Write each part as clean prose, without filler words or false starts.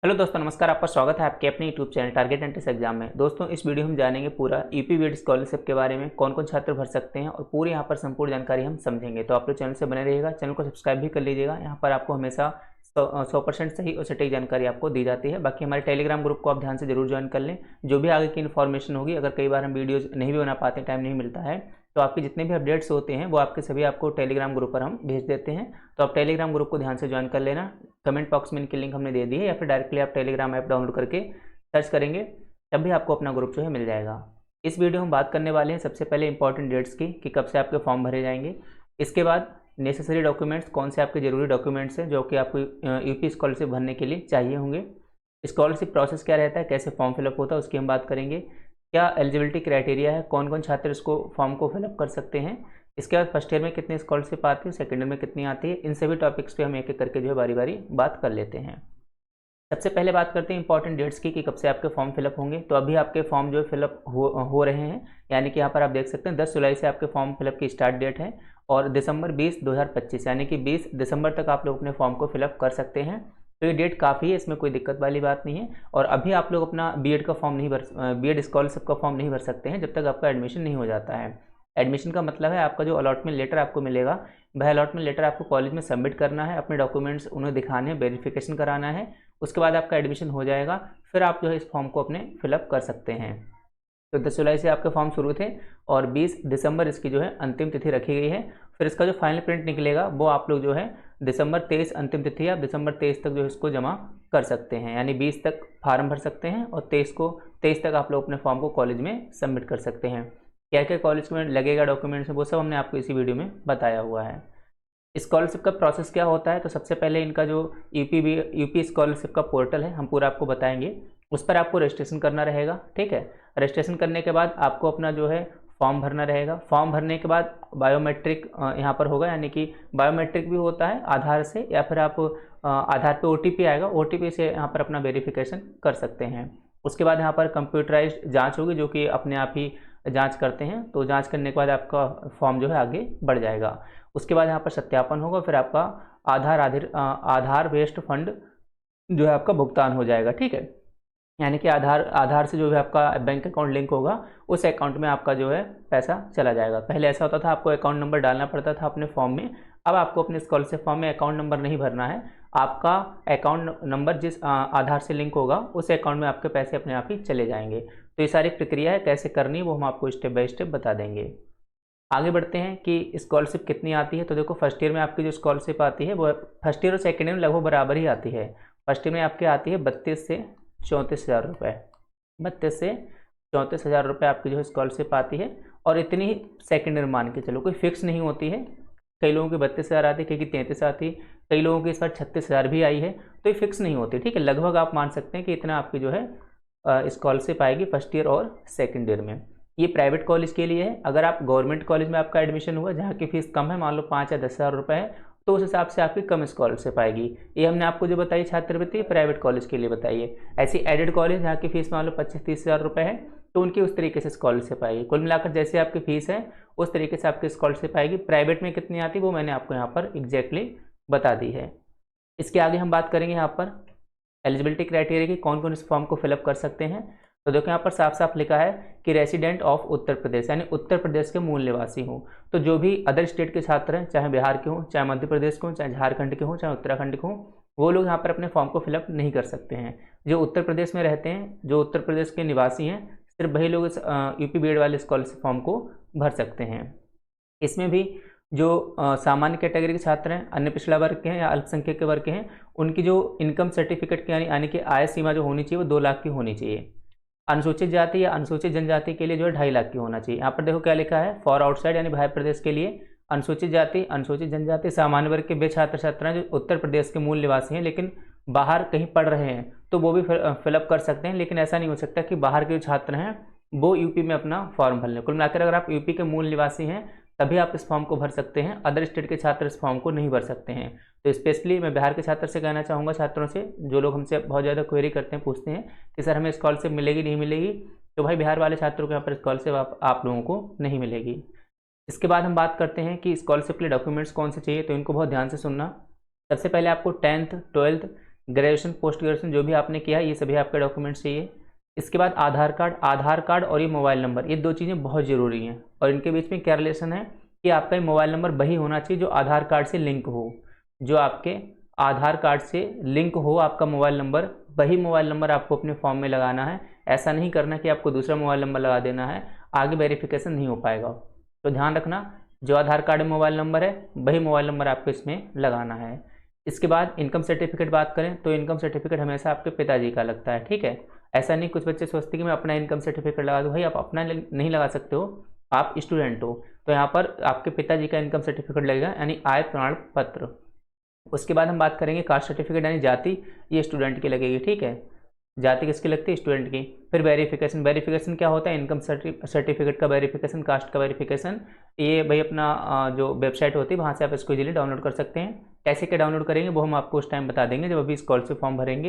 Hello दोस्तों, नमस्कार। आपका स्वागत है आपके अपने YouTube channel target entrance exam में। दोस्तों, इस वीडियो में जानेंगे पूरा यूपी बीएड स्कॉलरशिप के बारे में, कौन कौन छात्र भर सकते हैं और पूरी यहाँ पर संपूर्ण जानकारी हम समझेंगे। तो आप लोग चैनल से बने रहिएगा, चैनल को सब्सक्राइब भी कर लीजिएगा। यहाँ पर आपको हमेशा 100% सही और सटीक जानकारी आपको दी जाती है। बाकी हमारे टेलीग्राम ग्रुप को आप ध्यान से जरूर ज्वाइन कर लें। जो भी आगे की इन्फॉर्मेशन होगी, अगर कई बार हम वीडियोज़ नहीं भी बना पाते, टाइम नहीं मिलता है, तो आपके जितने भी अपडेट्स होते हैं वो आपके सभी आपको टेलीग्राम ग्रुप पर हम भेज देते हैं। तो आप टेलीग्राम ग्रुप को ध्यान से ज्वाइन कर लेना। कमेंट बॉक्स में इनकी लिंक हमने दे दी है, या फिर डायरेक्टली आप टेलीग्राम ऐप डाउनलोड करके सर्च करेंगे, तब भी आपको अपना ग्रुप जो है मिल जाएगा। इस वीडियो में बात करने वाले हैं सबसे पहले इंपॉर्टेंट डेट्स की, कि कब से आपके फॉर्म भरे जाएंगे। इसके बाद नेसेसरी डॉक्यूमेंट्स, कौन से आपके जरूरी डॉक्यूमेंट्स हैं जो कि आपको यूपी स्कॉलरशिप भरने के लिए चाहिए होंगे। स्कॉलरशिप प्रोसेस क्या रहता है, कैसे फॉर्म फिलअप होता है, उसकी हम बात करेंगे। क्या एलिजिबिलिटी क्राइटेरिया है, कौन कौन छात्र इसको फॉर्म को फिलअप कर सकते हैं। इसके बाद फर्स्ट ईयर में कितनी स्कॉलरशिप आती है, सेकेंड ईयर में कितनी आती है। इन सभी टॉपिक्स पे हम एक एक करके जो है बारी बारी बात कर लेते हैं। सबसे पहले बात करते हैं इंपॉर्टेंट डेट्स की, कि कब से आपके फॉर्म फिलअप होंगे। तो अभी आपके फॉर्म जो है फिलअप हो रहे हैं, यानी कि यहाँ पर आप देख सकते हैं 10 जुलाई से आपके फॉर्म फिलअप की स्टार्ट डेट है, और दिसंबर 20 2025 यानी कि 20 दिसंबर तक आप लोग अपने फॉर्म को फिलअप कर सकते हैं। तो ये डेट काफ़ी है, इसमें कोई दिक्कत वाली बात नहीं है। और अभी आप लोग अपना बीएड का फॉर्म नहीं भर बीएड स्कॉलरशिप का फॉर्म नहीं भर सकते हैं जब तक आपका एडमिशन नहीं हो जाता है। एडमिशन का मतलब है आपका जो अलॉटमेंट लेटर आपको मिलेगा, वह अलॉटमेंट लेटर आपको कॉलेज में सबमिट करना है, अपने डॉक्यूमेंट्स उन्हें दिखाने हैं, वेरिफिकेशन कराना है। उसके बाद आपका एडमिशन हो जाएगा, फिर आप जो है इस फॉर्म को अपने फिलअप कर सकते हैं। तो 10 जुलाई से आपके फॉर्म शुरू थे, और 20 दिसंबर इसकी जो है अंतिम तिथि रखी गई है। फिर इसका जो फाइनल प्रिंट निकलेगा वो आप लोग जो है दिसंबर 23 अंतिम तिथि है, आप दिसंबर 23 तक जो है इसको जमा कर सकते हैं। यानी 20 तक फार्म भर सकते हैं, और 23 तक आप लोग अपने फॉर्म को कॉलेज में सबमिट कर सकते हैं। क्या क्या कॉलेज में लगेगा डॉक्यूमेंट्स, वो सब हमने आपको इसी वीडियो में बताया हुआ है। स्कॉलरशिप का प्रोसेस क्या होता है, तो सबसे पहले इनका जो यूपी स्कॉलरशिप का पोर्टल है, हम पूरा आपको बताएंगे। उस पर आपको रजिस्ट्रेशन करना रहेगा, ठीक है। रजिस्ट्रेशन करने के बाद आपको अपना जो है फॉर्म भरना रहेगा। फॉर्म भरने के बाद बायोमेट्रिक यहाँ पर होगा, यानी कि बायोमेट्रिक भी होता है आधार से, या फिर आप आधार पे ओटीपी आएगा, ओटीपी से यहाँ पर अपना वेरिफिकेशन कर सकते हैं। उसके बाद यहाँ पर कंप्यूटराइज्ड जांच होगी, जो कि अपने आप ही जांच करते हैं। तो जांच करने के बाद आपका फॉर्म जो है आगे बढ़ जाएगा। उसके बाद यहाँ पर सत्यापन होगा, फिर आपका आधार बेस्ड फंड जो है आपका भुगतान हो जाएगा, ठीक है। यानी कि आधार से जो भी आपका बैंक अकाउंट लिंक होगा, उस अकाउंट में आपका जो है पैसा चला जाएगा। पहले ऐसा होता था, आपको अकाउंट नंबर डालना पड़ता था अपने फॉर्म में। अब आपको अपने स्कॉलरशिप फॉर्म में अकाउंट नंबर नहीं भरना है, आपका अकाउंट नंबर जिस आधार से लिंक होगा, उस अकाउंट में आपके पैसे अपने आप ही चले जाएंगे। तो ये सारी प्रक्रिया है, कैसे करनी है वो हम आपको स्टेप बाय स्टेप बता देंगे। आगे बढ़ते हैं कि स्कॉलरशिप कितनी आती है। तो देखो, फर्स्ट ईयर में आपकी जो स्कॉलरशिप आती है वो फर्स्ट ईयर और सेकेंड ईयर में लगभग बराबर ही आती है। फर्स्ट ईयर में आपके आती है 32 से 34 हज़ार रुपये, 32 से 34 हज़ार रुपये आपकी जो है स्कॉलरशिप आती है। और इतनी ही सेकेंड ईयर मान के चलो, कोई फिक्स नहीं होती है। कई लोगों की 32 हज़ार आती है, कई की 33 आती है, कई लोगों की इस बार 36 हज़ार भी आई है। तो ये फिक्स नहीं होती, ठीक है। लगभग आप मान सकते हैं कि इतना आपकी जो है स्कॉलरशिप आएगी फर्स्ट ईयर और सेकेंड ईयर में। ये प्राइवेट कॉलेज के लिए है। अगर आप गवर्नमेंट कॉलेज में आपका एडमिशन हुआ, जहाँ की फीस कम है, मान लो 5 या 10 हज़ार रुपये है, तो उस हिसाब से आपकी कम स्कॉलरशिप आएगी। ये हमने आपको जो बताई छात्रवृत्ति, प्राइवेट कॉलेज के लिए बताइए। ऐसी एडेड कॉलेज जहाँ की फीस मान लो 25-30 हज़ार रुपये है, तो उनकी उस तरीके से स्कॉलरशिप आएगी। कुल मिलाकर जैसे आपकी फीस है, उस तरीके से आपकी स्कॉलरशिप आएगी। प्राइवेट में कितनी आती है वो मैंने आपको यहाँ पर एग्जैक्टली बता दी है। इसके आगे हम बात करेंगे यहाँ पर एलिजिबिलिटी क्राइटेरिया की, कौन कौन इस फॉर्म को फिलअप कर सकते हैं। तो देखो, यहाँ पर साफ साफ लिखा है कि रेसिडेंट ऑफ उत्तर प्रदेश, यानी उत्तर प्रदेश के मूल निवासी हों। तो जो भी अदर स्टेट के छात्र हैं, चाहे बिहार के हों, चाहे मध्य प्रदेश के हों, चाहे झारखंड के हों, चाहे उत्तराखंड के हों, वो लोग यहाँ पर अपने फॉर्म को फिलअप नहीं कर सकते हैं। जो उत्तर प्रदेश में रहते हैं, जो उत्तर प्रदेश के निवासी हैं, सिर्फ वही लोग इस यूपी बीएड वाले स्कॉलरशिप फॉर्म को भर सकते हैं। इसमें भी जो सामान्य कैटेगरी के छात्र हैं, अन्य पिछड़ा वर्ग के हैं या अल्पसंख्यक के वर्ग के हैं, उनकी जो इनकम सर्टिफिकेट की यानी कि आय सीमा जो होनी चाहिए वो 2 लाख की होनी चाहिए। अनुसूचित जाति या अनुसूचित जनजाति के लिए जो है 2.5 लाख की होना चाहिए। यहाँ पर देखो क्या लिखा है, फॉर आउटसाइड यानी बाहर प्रदेश के लिए अनुसूचित जाति, अनुसूचित जनजाति, सामान्य वर्ग के वे छात्र छात्राएं जो उत्तर प्रदेश के मूल निवासी हैं लेकिन बाहर कहीं पढ़ रहे हैं, तो वो भी फिलअप कर सकते हैं। लेकिन ऐसा नहीं हो सकता कि बाहर के जो छात्र हैं वो यूपी में अपना फॉर्म भर लें। कुल मिलाकर अगर आप यूपी के मूल निवासी हैं तभी आप इस फॉर्म को भर सकते हैं, अदर स्टेट के छात्र इस फॉर्म को नहीं भर सकते हैं। तो स्पेशली मैं बिहार के छात्र से कहना चाहूँगा, छात्रों से जो लोग हमसे बहुत ज़्यादा क्वेरी करते हैं, पूछते हैं कि सर हमें स्कॉलरशिप मिलेगी नहीं मिलेगी, तो भाई बिहार वाले छात्रों को यहाँ पर स्कॉलरशिप आप लोगों को नहीं मिलेगी। इसके बाद हम बात करते हैं कि स्कॉलरशिप के लिए डॉक्यूमेंट्स कौन से चाहिए, तो इनको बहुत ध्यान से सुनना। सबसे पहले आपको 10th 12th graduation post graduation जो भी आपने किया है ये सभी आपके डॉक्यूमेंट्स चाहिए। इसके बाद आधार कार्ड और ये मोबाइल नंबर, ये 2 चीज़ें बहुत ज़रूरी हैं। और इनके बीच में क्या रिलेशन है कि आपका ये मोबाइल नंबर वही होना चाहिए जो आधार कार्ड से लिंक हो, जो आपके आधार कार्ड से लिंक हो आपका मोबाइल नंबर, वही मोबाइल नंबर आपको अपने फॉर्म में लगाना है। ऐसा नहीं करना कि आपको दूसरा मोबाइल नंबर लगा देना है, आगे वेरिफिकेशन नहीं हो पाएगा। तो ध्यान रखना, जो आधार कार्ड में मोबाइल नंबर है वही मोबाइल नंबर आपको इसमें लगाना है। इसके बाद इनकम सर्टिफिकेट बात करें तो इनकम सर्टिफिकेट हमेशा आपके पिताजी का लगता है, ठीक है। ऐसा नहीं, कुछ बच्चे सोचते कि मैं अपना इनकम सर्टिफिकेट लगा दूँ, भाई आप अपना नहीं लगा सकते हो, आप स्टूडेंट हो, तो यहाँ पर आपके पिताजी का इनकम सर्टिफिकेट लगेगा, यानी आय प्रमाण पत्र। उसके बाद हम बात करेंगे कास्ट सर्टिफिकेट, यानी जाति, ये स्टूडेंट की लगेगी, ठीक है। जाति किसकी लगती है? स्टूडेंट की। फिर वेरिफिकेशन क्या होता है? इनकम सर्टिफिकेट का वेरिफिकेशन, कास्ट का वेरिफिकेशन। ये भाई अपना जो वेबसाइट होती है वहाँ से आप इसको इजीली डाउनलोड कर सकते हैं। कैसे क्या डाउनलोड करेंगे वो हम आपको उस टाइम बता देंगे जब अभी स्कॉलरशिप फॉर्म भरेंगे,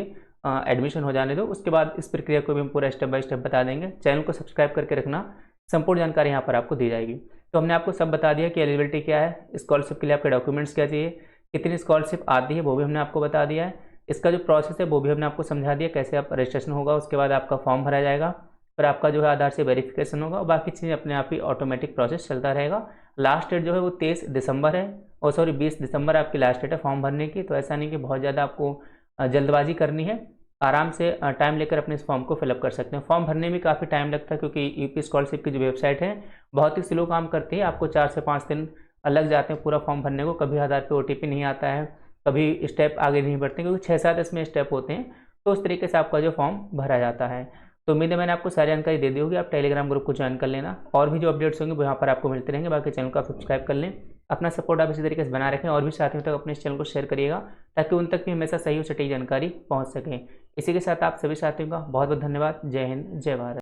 एडमिशन हो जाने दो, उसके बाद इस प्रक्रिया को भी हम पूरा स्टेप बाय स्टेप बता देंगे। चैनल को सब्सक्राइब करके रखना, संपूर्ण जानकारी यहाँ पर आपको दी जाएगी। तो हमने आपको सब बता दिया कि एलिजिबिलिटी क्या है, स्कॉलरशिप के लिए आपके डॉक्यूमेंट्स क्या चाहिए, कितनी स्कॉलरशिप आती है वो भी हमने आपको बता दिया है, इसका जो प्रोसेस है वो भी हमने आपको समझा दिया, कैसे आप रजिस्ट्रेशन होगा, उसके बाद आपका फॉर्म भरा जाएगा, फिर आपका जो है आधार से वेरिफिकेशन होगा, बाकी चीज़ें अपने आप ही ऑटोमेटिक प्रोसेस चलता रहेगा। लास्ट डेट जो है वो 23 दिसंबर है, और सॉरी 20 दिसंबर आपकी लास्ट डेट है फॉर्म भरने की। तो ऐसा नहीं कि बहुत ज़्यादा आपको जल्दबाजी करनी है, आराम से टाइम लेकर अपने इस फॉर्म को फिलअप कर सकते हैं। फॉर्म भरने में काफ़ी टाइम लगता है क्योंकि यूपी स्कॉलरशिप की जो वेबसाइट है बहुत ही स्लो काम करती है, आपको 4 से 5 दिन लग जाते हैं पूरा फॉर्म भरने को। कभी आधार पे OTP नहीं आता है, कभी स्टेप आगे नहीं बढ़ते, क्योंकि 6-7 इसमें स्टेप होते हैं। तो उस तरीके से आपका जो फॉर्म भरा जाता है। तो उम्मीद है मैंने आपको सारी जानकारी दे दी होगी। आप टेलीग्राम ग्रुप को ज्वाइन कर लेना, और भी जो अपडेट्स होंगे वो यहाँ पर आपको मिलते रहेंगे। बाकी चैनल को आप सब्सक्राइब कर लें, अपना सपोर्ट आप इसी तरीके से बना रखें, और भी साथियों तक अपने इस चैनल को शेयर करिएगा ताकि उन तक भी हमेशा सही और सटीक जानकारी पहुँच सके। इसी के साथ आप सभी साथियों का बहुत बहुत धन्यवाद। जय हिंद, जय भारत।